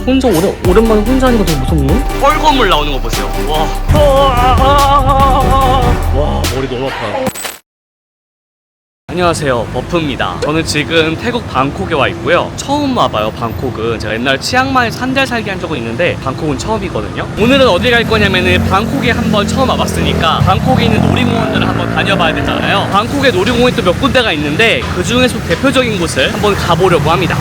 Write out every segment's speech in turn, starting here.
혼자 오랜만에 혼자 하니까 더 무섭네? 뻘건물 나오는 거 보세요. 와. 와, 머리 너무 아파. 안녕하세요, 버프입니다. 저는 지금 태국 방콕에 와 있고요. 처음 와봐요, 방콕은. 제가 옛날 치앙마이에서 한 달 살기 한 적은 있는데 방콕은 처음이거든요. 오늘은 어디 갈 거냐면은 방콕에 한번 처음 와봤으니까 방콕에 있는 놀이공원들을 한번 다녀봐야 되잖아요. 방콕에 놀이공원이 또 몇 군데가 있는데 그 중에서 대표적인 곳을 한번 가보려고 합니다.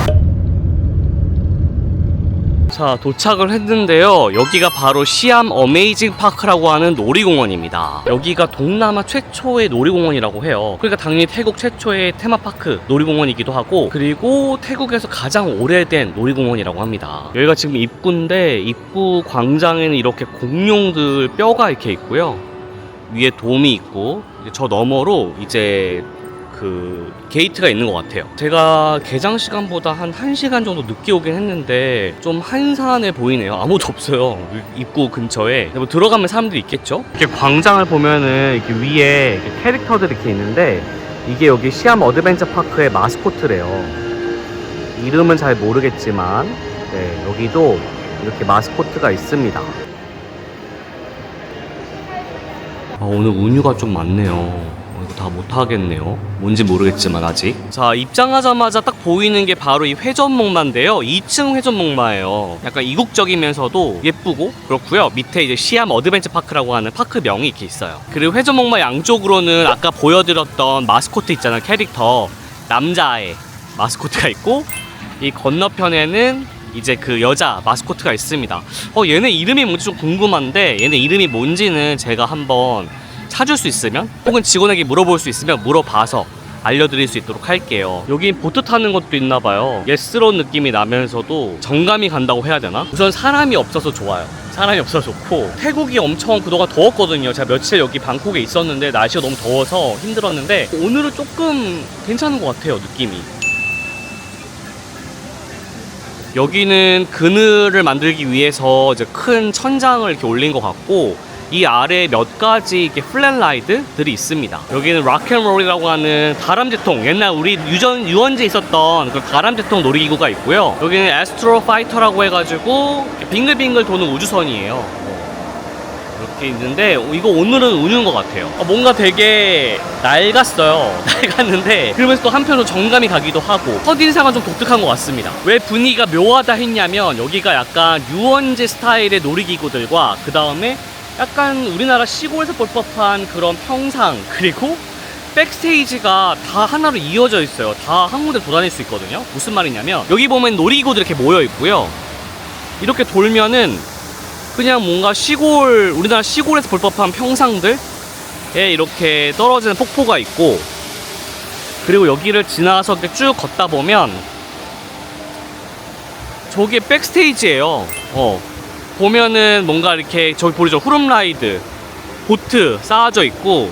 자, 도착을 했는데요. 여기가 바로 시암 어메이징 파크라고 하는 놀이공원입니다. 여기가 동남아 최초의 놀이공원이라고 해요. 그러니까 당연히 태국 최초의 테마파크 놀이공원이기도 하고, 그리고 태국에서 가장 오래된 놀이공원이라고 합니다. 여기가 지금 입구인데, 입구 광장에는 이렇게 공룡들 뼈가 이렇게 있고요. 위에 돔이 있고, 저 너머로 이제 그 게이트가 있는 것 같아요. 제가 개장 시간보다 한 1시간 정도 늦게 오긴 했는데 좀 한산해 보이네요. 아무도 없어요, 입구 근처에. 뭐 들어가면 사람들이 있겠죠? 이렇게 광장을 보면은 이렇게 위에 이렇게 캐릭터들이 이렇게 있는데, 이게 여기 시암 어드벤처 파크의 마스코트래요. 이름은 잘 모르겠지만 네, 여기도 이렇게 마스코트가 있습니다. 오늘 운유가 좀 많네요. 이거 다 못하겠네요. 뭔지 모르겠지만 아직. 자, 입장하자마자 딱 보이는 게 바로 이 회전목마인데요. 2층 회전목마예요. 약간 이국적이면서도 예쁘고 그렇고요. 밑에 이제 시암 어드벤처 파크라고 하는 파크명이 이렇게 있어요. 그리고 회전목마 양쪽으로는 아까 보여드렸던 마스코트 있잖아요. 캐릭터 남자의 마스코트가 있고, 이 건너편에는 이제 그 여자 마스코트가 있습니다. 얘네 이름이 뭔지 좀 궁금한데, 얘네 이름이 뭔지는 제가 한번 찾을 수 있으면, 혹은 직원에게 물어볼 수 있으면 물어봐서 알려드릴 수 있도록 할게요. 여기 보트 타는 것도 있나봐요. 예스러운 느낌이 나면서도 정감이 간다고 해야 되나? 우선 사람이 없어서 좋아요. 사람이 없어서 좋고, 태국이 엄청 그동안 더웠거든요. 제가 며칠 여기 방콕에 있었는데 날씨가 너무 더워서 힘들었는데 오늘은 조금 괜찮은 것 같아요, 느낌이. 여기는 그늘을 만들기 위해서 이제 큰 천장을 이렇게 올린 것 같고, 이 아래에 몇 가지 이렇게 플랫라이드들이 있습니다. 여기는 락앤롤이라고 하는 다람쥐통, 옛날 우리 유원지에 있었던 그 다람쥐통 놀이기구가 있고요. 여기는 애스트로 파이터라고 해가지고 빙글빙글 도는 우주선이에요. 이렇게 있는데, 이거 오늘은 운유인 것 같아요. 뭔가 되게 낡았어요. 낡았는데 그러면서 또 한편으로 정감이 가기도 하고, 첫인상은 좀 독특한 것 같습니다. 왜 분위기가 묘하다 했냐면, 여기가 약간 유원지 스타일의 놀이기구들과 그 다음에 약간 우리나라 시골에서 볼 법한 그런 평상, 그리고 백스테이지가 다 하나로 이어져 있어요. 다 한 군데 돌아다닐 수 있거든요. 무슨 말이냐면, 여기 보면 놀이기구들이 이렇게 모여 있고요. 이렇게 돌면은 그냥 뭔가 우리나라 시골에서 볼 법한 평상들에 이렇게 떨어지는 폭포가 있고, 그리고 여기를 지나서 이렇게 쭉 걷다 보면 저게 백스테이지예요. 보면은 뭔가 이렇게 저기 보이죠? 후룸라이드, 보트 쌓아져 있고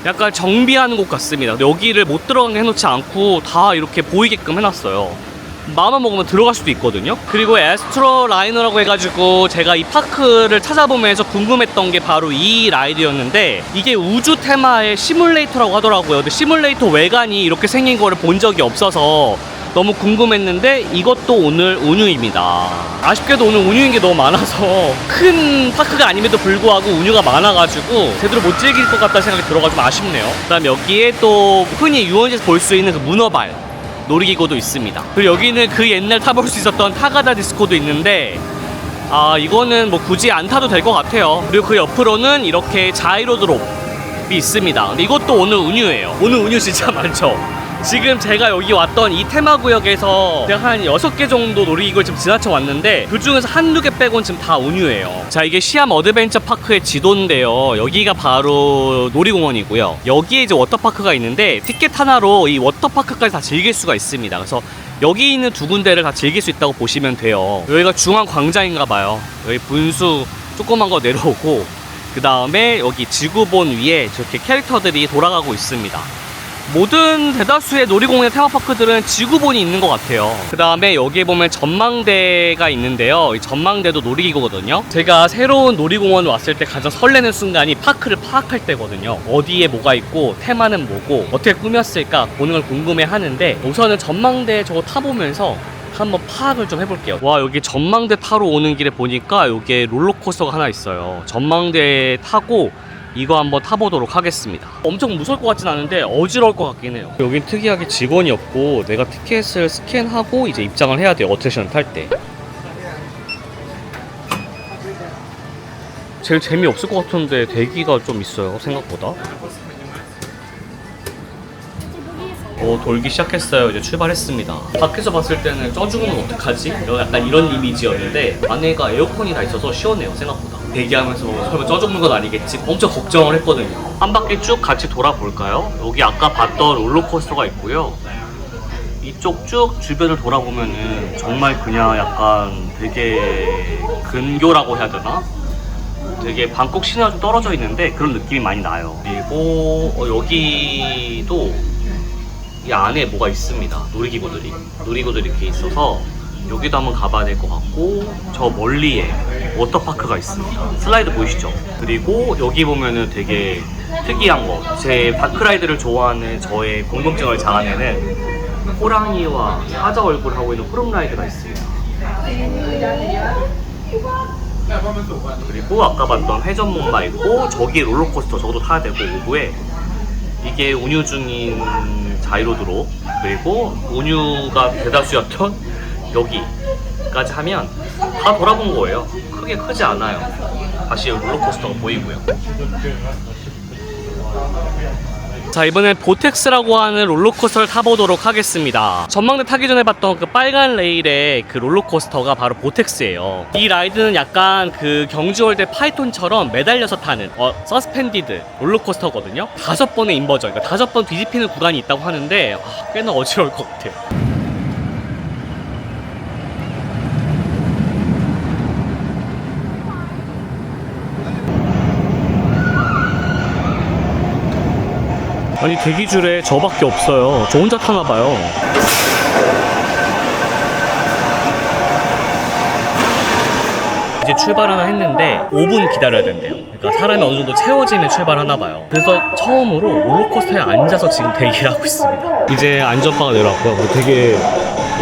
약간 정비하는 곳 같습니다. 근데 여기를 못 들어가게 해놓지 않고 다 이렇게 보이게끔 해놨어요. 마음만 먹으면 들어갈 수도 있거든요. 그리고 애스트로 라이너라고 해가지고 제가 이 파크를 찾아보면서 궁금했던 게 바로 이 라이드였는데, 이게 우주 테마의 시뮬레이터라고 하더라고요. 근데 시뮬레이터 외관이 이렇게 생긴 거를 본 적이 없어서 너무 궁금했는데, 이것도 오늘 운유입니다. 아쉽게도 오늘 운유인 게 너무 많아서 큰 파크가 아님에도 불구하고 운유가 많아가지고 제대로 못 즐길 것 같다는 생각이 들어가지고 아쉽네요. 그 다음 여기에 또 흔히 유원지에서 볼 수 있는 그 문어발 놀이기구도 있습니다. 그리고 여기는 그 옛날 타볼 수 있었던 타가다 디스코도 있는데, 이거는 뭐 굳이 안 타도 될 것 같아요. 그리고 그 옆으로는 이렇게 자이로드롭이 있습니다. 근데 이것도 오늘 운유예요. 오늘 운유 진짜 많죠. 지금 제가 여기 왔던 이 테마구역에서 제가 한 6개 정도 놀이기구를 지금 지나쳐 왔는데, 그 중에서 한두 개 빼고는 지금 다 운유예요. 자, 이게 시암 어드벤처 파크의 지도인데요. 여기가 바로 놀이공원이고요. 여기에 이제 워터파크가 있는데, 티켓 하나로 이 워터파크까지 다 즐길 수가 있습니다. 그래서 여기 있는 두 군데를 다 즐길 수 있다고 보시면 돼요. 여기가 중앙 광장인가 봐요. 여기 분수 조그만 거 내려오고, 그 다음에 여기 지구본 위에 저렇게 캐릭터들이 돌아가고 있습니다. 모든 대다수의 놀이공원의 테마파크들은 지구본이 있는 것 같아요. 그 다음에 여기에 보면 전망대가 있는데요. 이 전망대도 놀이기구거든요. 제가 새로운 놀이공원 왔을 때 가장 설레는 순간이 파크를 파악할 때거든요. 어디에 뭐가 있고 테마는 뭐고 어떻게 꾸몄을까 보는 걸 궁금해 하는데, 우선은 전망대 저거 타보면서 한번 파악을 좀 해볼게요. 와, 여기 전망대 타러 오는 길에 보니까 여기에 롤러코스터가 하나 있어요. 전망대 타고 이거 한번 타보도록 하겠습니다. 엄청 무서울 것 같진 않은데 어지러울 것 같긴 해요. 여긴 특이하게 직원이 없고 내가 티켓을 스캔하고 이제 입장을 해야 돼요. 어트랙션 탈 때. 제일 재미없을 것 같은데 대기가 좀 있어요, 생각보다. 돌기 시작했어요. 이제 출발했습니다. 밖에서 봤을 때는 쪄 죽으면 어떡하지? 약간 이런 이미지였는데 안에가 에어컨이 다 있어서 시원해요, 생각보다. 대기하면서 설마 쪄 죽는 건 아니겠지? 엄청 걱정을 했거든요. 한 바퀴 쭉 같이 돌아볼까요? 여기 아까 봤던 롤러코스터가 있고요. 이쪽 쭉 주변을 돌아보면은 정말 그냥 약간 되게 근교라고 해야 되나? 되게 방콕 시내와 좀 떨어져 있는데 그런 느낌이 많이 나요. 그리고 여기도 이 안에 뭐가 있습니다. 놀이기구들이 이렇게 있어서 여기도 한번 가봐야 될 것 같고, 저 멀리에 워터파크가 있습니다. 슬라이드 보이시죠? 그리고 여기 보면은 되게 특이한 거, 제 바크라이드를 좋아하는 저의 궁금증을 자아내는 호랑이와 사자 얼굴을 하고 있는 호름라이드가 있습니다. 그리고 아까 봤던 회전목마 있고, 저기 롤러코스터 저것도 타야 되고, 오브에 이게 운유 중인 자이로드롭, 그리고 운유가 대다수였던 여기까지 하면 다 돌아본 거예요. 크게 크지 않아요. 다시 롤러코스터가 보이고요. 자, 이번엔 보텍스라고 하는 롤러코스터를 타보도록 하겠습니다. 전망대 타기 전에 봤던 그 빨간 레일의 그 롤러코스터가 바로 보텍스예요. 이 라이드는 약간 그 경주월드 파이톤처럼 매달려서 타는 서스펜디드 롤러코스터거든요. 5번의 인버전, 그러니까 5번 뒤집히는 구간이 있다고 하는데 꽤나 어지러울 것 같아요. 아니, 대기줄에 저밖에 없어요. 저 혼자 타나봐요. 이제 출발 하나 했는데 5분 기다려야 된대요. 그러니까 사람이 어느 정도 채워지면 출발하나봐요. 그래서 처음으로 롤러코스터에 앉아서 지금 대기를 하고 있습니다. 이제 안전바가 내려왔고요. 되게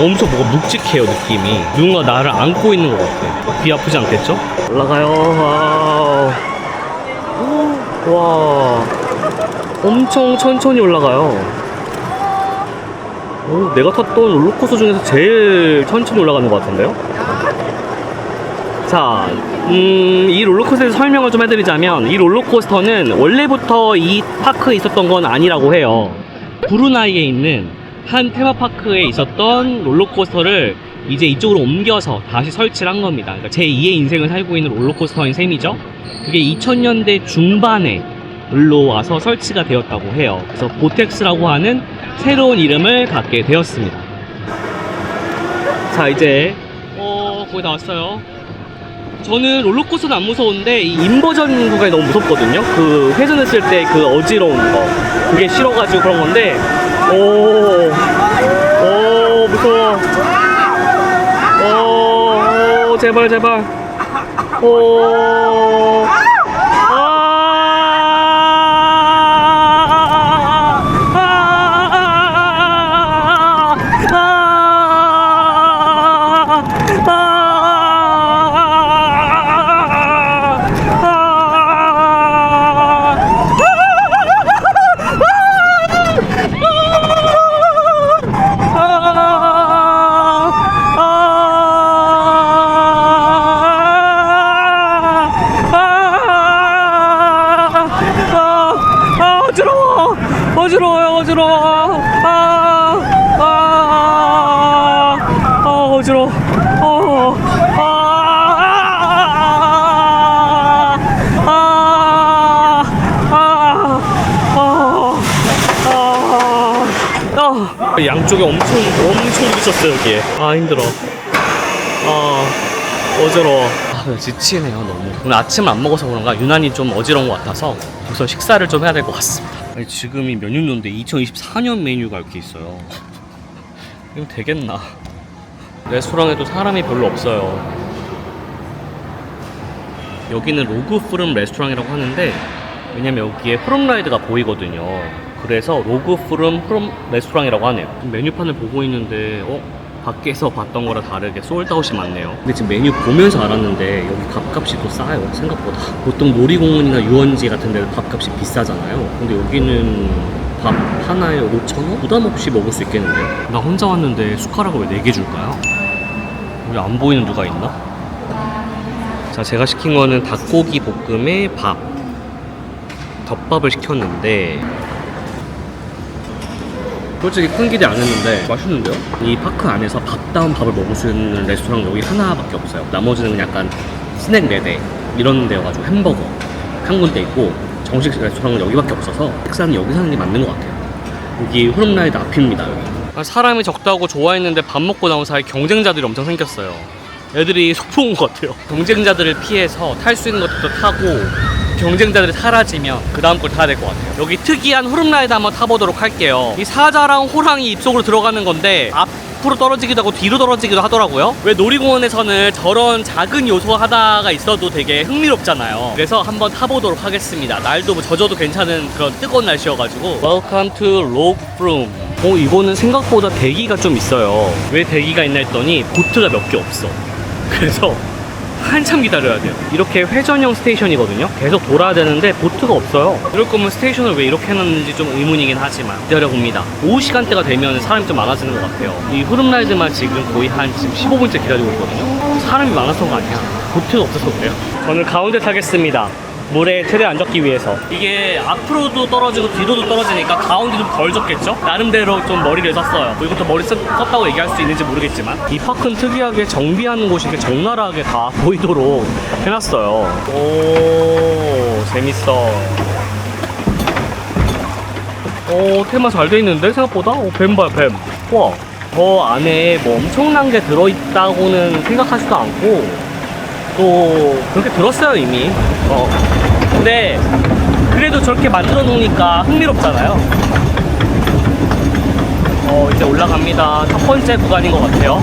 엄청 뭐가 묵직해요, 느낌이. 누군가 나를 안고 있는 것 같아. 귀 아프지 않겠죠? 올라가요. 와. 엄청 천천히 올라가요. 내가 탔던 롤러코스터 중에서 제일 천천히 올라가는 것 같은데요? 자, 이 롤러코스터에서 설명을 좀 해드리자면, 이 롤러코스터는 원래부터 이 파크에 있었던 건 아니라고 해요. 브루나이에 있는 한 테마파크에 있었던 롤러코스터를 이제 이쪽으로 옮겨서 다시 설치를 한 겁니다. 그러니까 제2의 인생을 살고 있는 롤러코스터인 셈이죠. 그게 2000년대 중반에 올라와서 설치가 되었다고 해요. 그래서 보텍스라고 하는 새로운 이름을 갖게 되었습니다. 자, 이제 거의 다 왔어요. 저는 롤러코스터는 안 무서운데 이 인버전 구간이 너무 무섭거든요. 그 회전했을 때 그 어지러운 거, 그게 싫어가지고 그런 건데, 무서워. 제발. 어지러워. 어지러워. 양쪽에 엄청 부딪혔어요, 여기에. 힘들어. 어지러워. 지치네요, 너무. 오늘 아침을 안 먹어서 그런가 유난히 좀 어지러운 것 같아서 우선 식사를 좀 해야 될 것 같습니다. 아니, 지금이 몇 년도인데 2024년 메뉴가 이렇게 있어요. 이거 되겠나? 레스토랑에도 사람이 별로 없어요. 여기는 로그 프름 레스토랑이라고 하는데, 왜냐면 여기에 호름라이드가 보이거든요. 그래서 로그 프름 레스토랑이라고 하네요. 메뉴판을 보고 있는데 밖에서 봤던 거랑 다르게 솔드아웃이 많네요. 근데 지금 메뉴 보면서 알았는데 여기 밥값이 더 싸요, 생각보다. 보통 놀이공원이나 유원지 같은 데는 밥값이 비싸잖아요. 근데 여기는 밥 하나에 5,000원? 부담 없이 먹을 수 있겠는데요? 나 혼자 왔는데 숟가락을 왜 4개 줄까요? 여기 안 보이는 누가 있나? 자, 제가 시킨 거는 닭고기 볶음에 밥, 덮밥을 시켰는데 솔직히 큰 기대 안 했는데 맛있는데요? 이 파크 안에서 밥다운 밥을 먹을 수 있는 레스토랑 여기 하나밖에 없어요. 나머지는 약간 스낵 4대 이런 데여가지고 햄버거 한 군데 있고 정식 레스토랑은 여기밖에 없어서 식사는 여기서 하는 게 맞는 것 같아요. 여기 후룸라이드 앞입니다. 여기. 사람이 적다고 좋아했는데 밥 먹고 나온 사이 경쟁자들이 엄청 생겼어요. 애들이 속보온 것 같아요. 경쟁자들을 피해서 탈 수 있는 것도 타고 경쟁자들이 사라지면 그 다음 걸 타야 될 것 같아요. 여기 특이한 후룸라이드 한번 타보도록 할게요. 이 사자랑 호랑이 입속으로 들어가는 건데 앞으로 떨어지기도 하고 뒤로 떨어지기도 하더라고요. 왜 놀이공원에서는 저런 작은 요소 하나가 있어도 되게 흥미롭잖아요. 그래서 한번 타보도록 하겠습니다. 날도 뭐 젖어도 괜찮은 그런 뜨거운 날씨여가지고. Welcome to Rock Froome. 이거는 생각보다 대기가 좀 있어요. 왜 대기가 있나 했더니 보트가 몇 개 없어. 그래서 한참 기다려야 돼요. 이렇게 회전형 스테이션이거든요. 계속 돌아야 되는데 보트가 없어요. 이럴 거면 스테이션을 왜 이렇게 해놨는지 좀 의문이긴 하지만 기다려봅니다. 오후 시간대가 되면 사람이 좀 많아지는 것 같아요. 이 후룸라이드만 지금 거의 한 지금 15분째 기다리고 있거든요. 사람이 많아서가 아니야. 보트가 없어서 그래요. 저는 가운데 타겠습니다. 물에 최대한 안 젖기 위해서. 이게 앞으로도 떨어지고 뒤로도 떨어지니까 가운데 좀 덜 젖겠죠? 나름대로 좀 머리를 썼어요. 뭐 이것도 머리 썼다고 얘기할 수 있는지 모르겠지만 이 파크는 특이하게 정비하는 곳이 이렇게 적나라하게 다 보이도록 해놨어요. 오, 재밌어. 오, 테마 잘 돼 있는데 생각보다? 뱀 봐요, 뱀. 와, 저 안에 뭐 엄청난 게 들어있다고는 생각하지도 않고 또 그렇게 들었어요 이미. 근데 그래도 저렇게 만들어 놓으니까 흥미롭잖아요. 이제 올라갑니다. 첫 번째 구간인 것 같아요.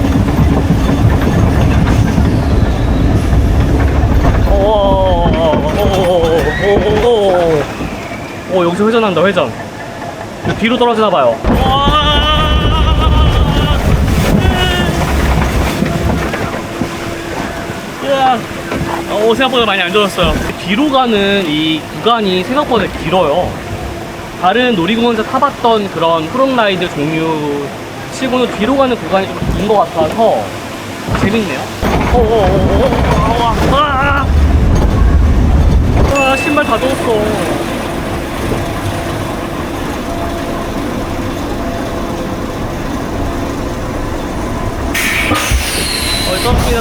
여기서 회전한다, 회전. 뒤로 떨어지나 봐요. 생각보다 많이 안 젖었어요. 뒤로 가는 이 구간이 생각보다 길어요. 다른 놀이공원에서 타봤던 그런 후룸라이드 종류 치고는 뒤로 가는 구간이 좀 긴 것 같아서 재밌네요. 신발 다 젖었어.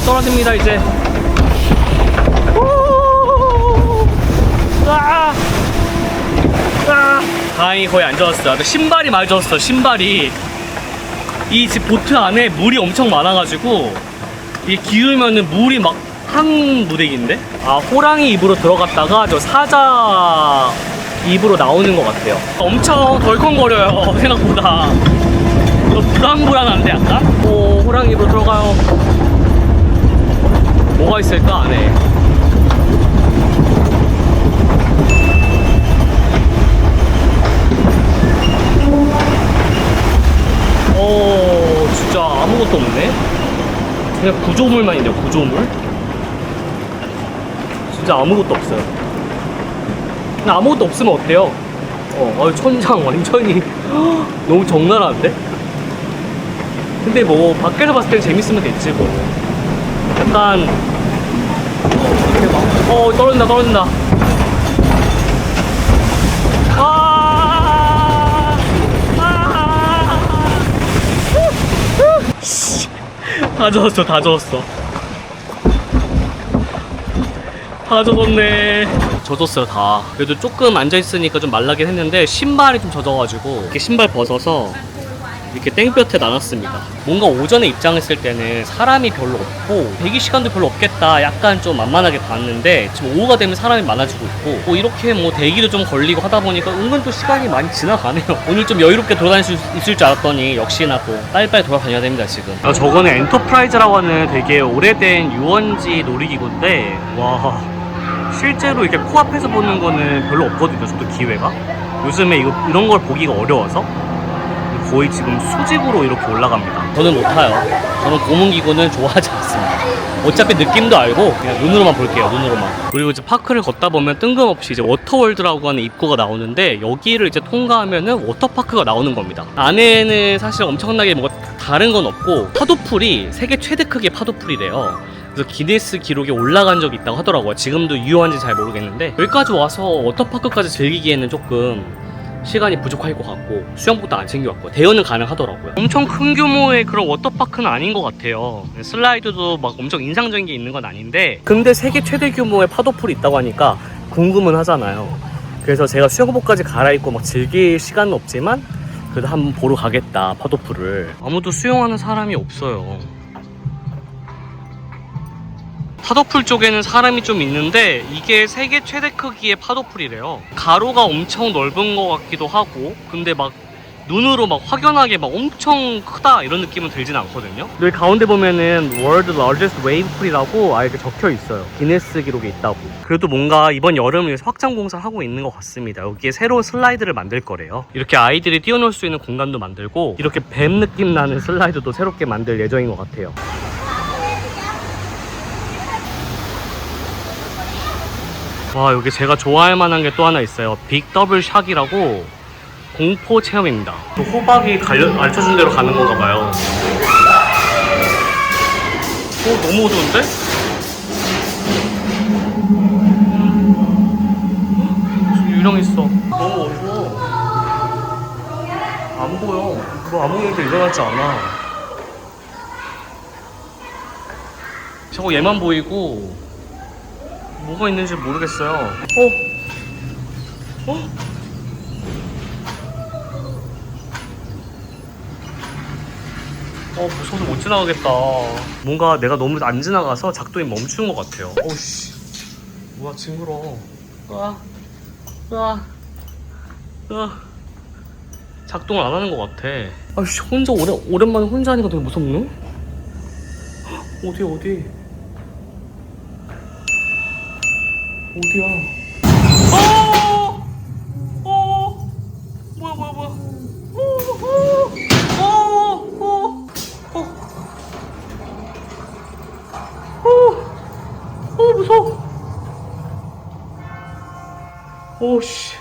떨어집니다 이제. 다행히 거의 안 젖었어요. 근데 신발이 많이 젖었어. 신발이 이 집 보트 안에 물이 엄청 많아가지고 이게 기울면은 물이 막 한 무대기인데. 호랑이 입으로 들어갔다가 저 사자 입으로 나오는 것 같아요. 엄청 덜컹거려요 생각보다. 불안불안한데 약간. 호랑이 입으로 들어가요. 뭐가 있을까 안에? 진짜 아무것도 없네. 그냥 구조물만 있네요. 구조물. 진짜 아무것도 없어요. 그냥 아무것도 없으면 어때요? 천장 완전히 너무 적나라한데? 근데 뭐 밖에서 봤을 땐 재밌으면 됐지 뭐. 약간 이렇게 막 떨어진다. 다 젖었어. 다 젖었네. 젖었어요 다. 그래도 조금 앉아있으니까 좀 말라긴 했는데 신발이 좀 젖어가지고 이렇게 신발 벗어서 이렇게 땡볕에 나눴습니다. 뭔가 오전에 입장했을 때는 사람이 별로 없고 대기 시간도 별로 없겠다 약간 좀 만만하게 봤는데 지금 오후가 되면 사람이 많아지고 있고 이렇게 뭐 대기도 좀 걸리고 하다 보니까 은근 또 시간이 많이 지나가네요. 오늘 좀 여유롭게 돌아다닐 수 있을 줄 알았더니 역시나 또 빨리빨리 돌아다녀야 됩니다 지금. 저거는 엔터프라이즈라고 하는 되게 오래된 유원지 놀이기구인데 와 실제로 이렇게 코앞에서 보는 거는 별로 없거든요. 저도 기회가 요즘에 이런 걸 보기가 어려워서 거의 지금 수직으로 이렇게 올라갑니다. 저는 못 타요. 저는 고문기구는 좋아하지 않습니다. 어차피 느낌도 알고 그냥 눈으로만 볼게요. 눈으로만. 그리고 이제 파크를 걷다 보면 뜬금없이 이제 워터월드라고 하는 입구가 나오는데 여기를 이제 통과하면은 워터파크가 나오는 겁니다. 안에는 사실 엄청나게 뭐가 다른 건 없고 파도풀이 세계 최대 크기의 파도풀이래요. 그래서 기네스 기록에 올라간 적이 있다고 하더라고요. 지금도 유효한지 잘 모르겠는데 여기까지 와서 워터파크까지 즐기기에는 조금 시간이 부족할 것 같고 수영복도 안 챙겨왔고 대여는 가능하더라고요. 엄청 큰 규모의 그런 워터파크는 아닌 것 같아요. 슬라이드도 막 엄청 인상적인 게 있는 건 아닌데 근데 세계 최대 규모의 파도풀이 있다고 하니까 궁금은 하잖아요. 그래서 제가 수영복까지 갈아입고 막 즐길 시간은 없지만 그래도 한번 보러 가겠다, 파도풀을. 아무도 수영하는 사람이 없어요. 파도풀 쪽에는 사람이 좀 있는데 이게 세계 최대 크기의 파도풀이래요. 가로가 엄청 넓은 것 같기도 하고 근데 막 눈으로 막 확연하게 막 엄청 크다 이런 느낌은 들진 않거든요. 여기 가운데 보면은 World Largest Wave Pool이라고 이렇게 적혀 있어요. 기네스 기록에 있다고. 그래도 뭔가 이번 여름에 확장 공사를 하고 있는 것 같습니다. 여기에 새로운 슬라이드를 만들 거래요. 이렇게 아이들이 뛰어놀 수 있는 공간도 만들고 이렇게 뱀 느낌 나는 슬라이드도 새롭게 만들 예정인 것 같아요. 와, 여기 제가 좋아할 만한 게 또 하나 있어요. 빅 더블 샥이라고 공포 체험입니다. 호박이 알려준 대로 가는 건가 봐요. 너무 어두운데? 유령 있어. 너무 어두워. 안 보여. 뭐 아무 일도 일어나지 않아. 저거 얘만 보이고 뭐가 있는지 모르겠어요. 무서워서 못 지나가겠다. 뭔가 내가 너무 안 지나가서 작동이 멈춘 것 같아요. 씨. 뭐야, 징그러워. 작동을 안 하는 것 같아. 아이씨, 혼자 오랜만에 혼자 하니까 되게 무섭네? 어디? 어디야? 뭐야. 무서워. 씨.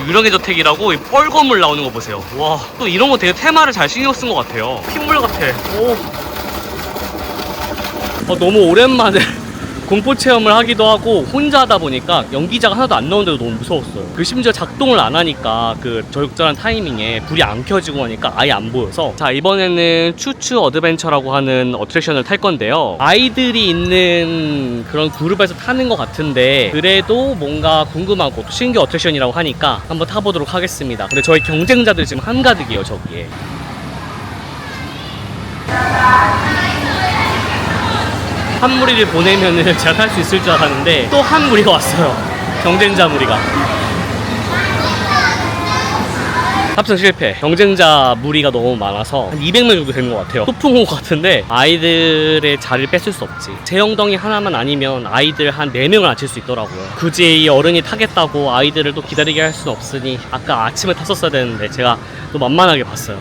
유령의 저택이라고 이 뻘건물 나오는 거 보세요. 와, 또 이런 거 되게 테마를 잘 신경 쓴 것 같아요. 핏물 같아. 너무 오랜만에 공포 체험을 하기도 하고 혼자 하다 보니까 연기자가 하나도 안 나오는데도 너무 무서웠어요. 그 심지어 작동을 안 하니까 그 적절한 타이밍에 불이 안 켜지고 하니까 아예 안 보여서. 자, 이번에는 추추 어드벤처라고 하는 어트랙션을 탈 건데요. 아이들이 있는 그런 그룹에서 타는 것 같은데 그래도 뭔가 궁금하고 신규 어트랙션이라고 하니까 한번 타보도록 하겠습니다. 근데 저희 경쟁자들 지금 한가득이에요, 저기에. 한 무리를 보내면은 제가 탈 수 있을 줄 알았는데 또 한 무리가 왔어요. 경쟁자 무리가. 탑승 실패. 경쟁자 무리가 너무 많아서 한 200명 정도 되는 것 같아요. 소풍 온 것 같은데 아이들의 자리를 뺏을 수 없지. 제 엉덩이 하나만 아니면 아이들 한 4명을 앉힐 수 있더라고요. 굳이 어른이 타겠다고 아이들을 또 기다리게 할 수는 없으니 아까 아침에 탔었어야 되는데 제가 또 만만하게 봤어요.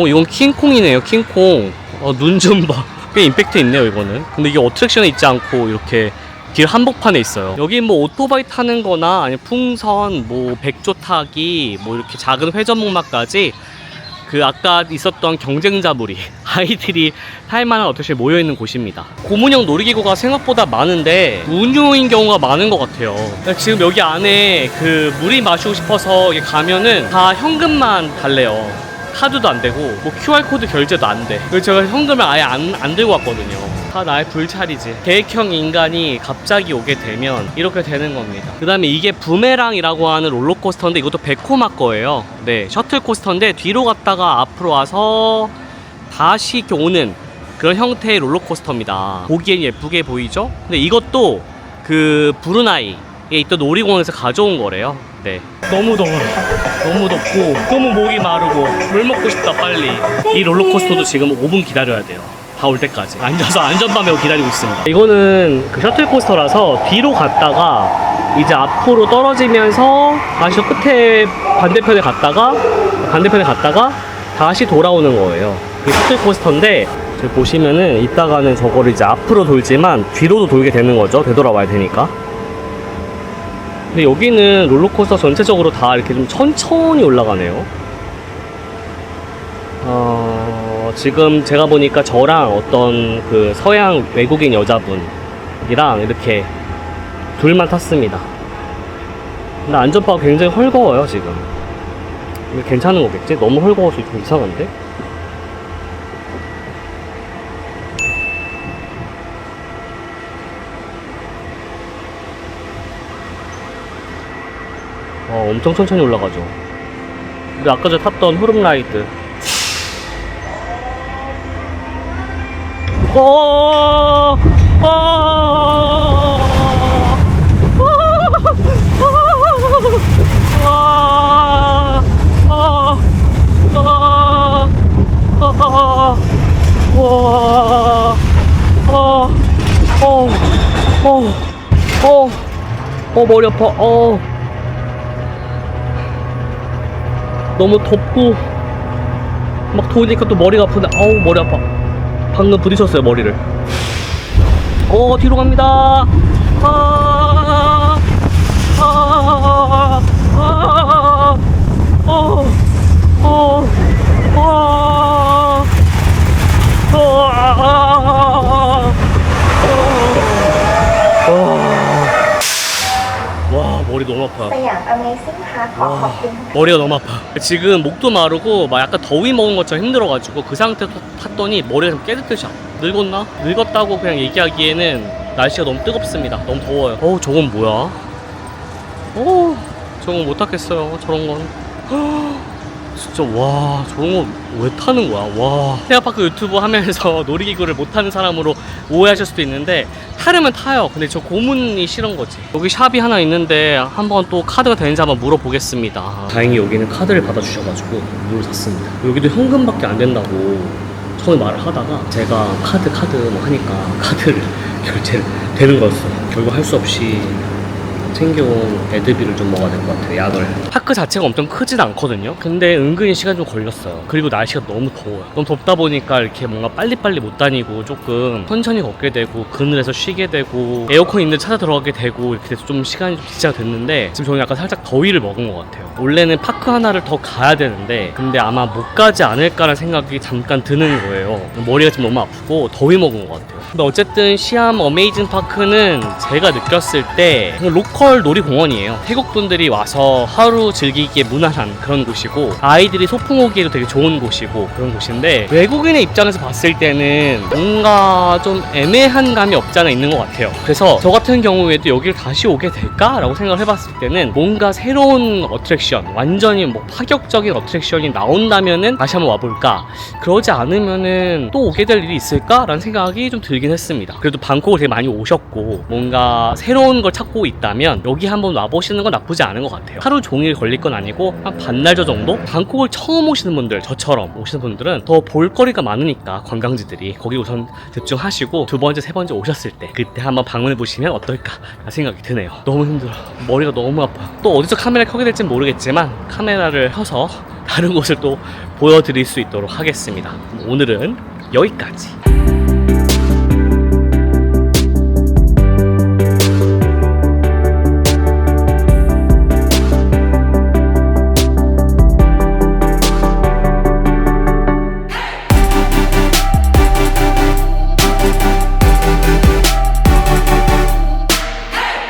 이건 킹콩이네요. 킹콩. 눈 좀 봐. 꽤 임팩트 있네요, 이거는. 근데 이게 어트랙션에 있지 않고 이렇게 길 한복판에 있어요. 여기 뭐 오토바이 타는 거나 아니면 풍선, 뭐 백조 타기, 뭐 이렇게 작은 회전목마까지 그 아까 있었던 경쟁자 무리 아이들이 탈만한 어트랙션이 모여있는 곳입니다. 고문형 놀이기구가 생각보다 많은데 운유인 경우가 많은 것 같아요. 지금 여기 안에 그 물이 마시고 싶어서 가면은 다 현금만 달래요. 카드도 안 되고 뭐 QR코드 결제도 안 돼. 그래서 제가 현금을 아예 안 들고 왔거든요. 다 나의 불찰이지. 계획형 인간이 갑자기 오게 되면 이렇게 되는 겁니다. 그 다음에 이게 부메랑이라고 하는 롤러코스터인데 이것도 베코마 거예요. 네, 셔틀코스터인데 뒤로 갔다가 앞으로 와서 다시 이렇게 오는 그런 형태의 롤러코스터입니다. 보기엔 예쁘게 보이죠? 근데 이것도 그 브루나이 있던 놀이공원에서 가져온 거래요. 네. 너무 더워요. 너무 덥고 너무 목이 마르고 물 먹고 싶다 빨리. 이 롤러코스터도 지금 5분 기다려야 돼요. 다 올 때까지 앉아서 안전바 메고 기다리고 있습니다. 이거는 그 셔틀코스터라서 뒤로 갔다가 이제 앞으로 떨어지면서 다시 저 끝에 반대편에 갔다가 다시 돌아오는 거예요. 그 셔틀코스터인데 저기 보시면은 이따가는 저거를 이제 앞으로 돌지만 뒤로도 돌게 되는 거죠. 되돌아와야 되니까. 근데 여기는 롤러코스터 전체적으로 다 이렇게 좀 천천히 올라가네요. 지금 제가 보니까 저랑 어떤 그 서양 외국인 여자분이랑 이렇게 둘만 탔습니다. 근데 안전바가 굉장히 헐거워요 지금. 이게 괜찮은 거겠지? 너무 헐거워서 좀 이상한데? 엄청 천천히 올라가죠. 근데 아까 전에 탔던 후룸라이드 머리 아파. 너무 덥고 막 더우니까 또 머리가 아프네. 머리 아파. 방금 부딪혔어요 머리를. 뒤로 갑니다. 와 머리 너무 아파. 머리가 너무 아파. 지금 목도 마르고 막 약간 더위 먹은 것처럼 힘들어가지고 그 상태에서 탔더니 머리가 좀 깨끗해져. 늙었나? 늙었다고 그냥 얘기하기에는 날씨가 너무 뜨겁습니다. 너무 더워요. 저건 뭐야? 저건 못 타겠어요. 저런 건. 진짜 와 저런 거 왜 타는 거야. 와 테마파크 유튜브 하면서 놀이기구를 못 타는 사람으로 오해하실 수도 있는데 타려면 타요. 근데 저 고문이 싫은 거지. 여기 샵이 하나 있는데 한번 또 카드가 되는지 한번 물어보겠습니다. 다행히 여기는 카드를 받아주셔가지고 물을 샀습니다. 여기도 현금밖에 안 된다고 처음에 말을 하다가 제가 카드 뭐 하니까 카드를 결제를 되는 거였어요. 결국 할 수 없이 챙겨온 에드비를 좀 먹어야 될 것 같아요. 약을. 파크 자체가 엄청 크진 않거든요. 근데 은근히 시간이 좀 걸렸어요. 그리고 날씨가 너무 더워요. 너무 덥다 보니까 이렇게 뭔가 빨리빨리 못 다니고 조금 천천히 걷게 되고 그늘에서 쉬게 되고 에어컨 있는 찾아 들어가게 되고 이렇게 돼서 좀 시간이 좀 지체가 됐는데 지금 저는 약간 살짝 더위를 먹은 것 같아요. 원래는 파크 하나를 더 가야 되는데 근데 아마 못 가지 않을까라는 생각이 잠깐 드는 거예요. 머리가 좀 너무 아프고 더위 먹은 것 같아요. 근데 어쨌든 시암 어메이징 파크는 제가 느꼈을 때 로컬 놀이공원이에요. 태국 분들이 와서 하루 즐기기에 무난한 그런 곳이고 아이들이 소풍 오기에도 되게 좋은 곳이고 그런 곳인데 외국인의 입장에서 봤을 때는 뭔가 좀 애매한 감이 없지 않아 있는 것 같아요. 그래서 저 같은 경우에도 여기를 다시 오게 될까라고 생각을 해봤을 때는 뭔가 새로운 어트랙션, 완전히 뭐 파격적인 어트랙션이 나온다면은 다시 한번 와볼까? 그러지 않으면은 또 오게 될 일이 있을까라는 생각이 좀 들긴 했습니다. 그래도 방콕을 되게 많이 오셨고 뭔가 새로운 걸 찾고 있다면 여기 한번 와보시는 건 나쁘지 않은 것 같아요. 하루 종일 걸릴 건 아니고 한 반나절 정도? 방콕을 처음 오시는 분들, 저처럼 오시는 분들은 더 볼거리가 많으니까 관광지들이 거기 우선 집중하시고 두 번째, 세 번째 오셨을 때 그때 한번 방문해 보시면 어떨까 생각이 드네요. 너무 힘들어. 머리가 너무 아파요. 또 어디서 카메라를 켜게 될지는 모르겠지만 카메라를 켜서 다른 곳을 또 보여드릴 수 있도록 하겠습니다. 오늘은 여기까지.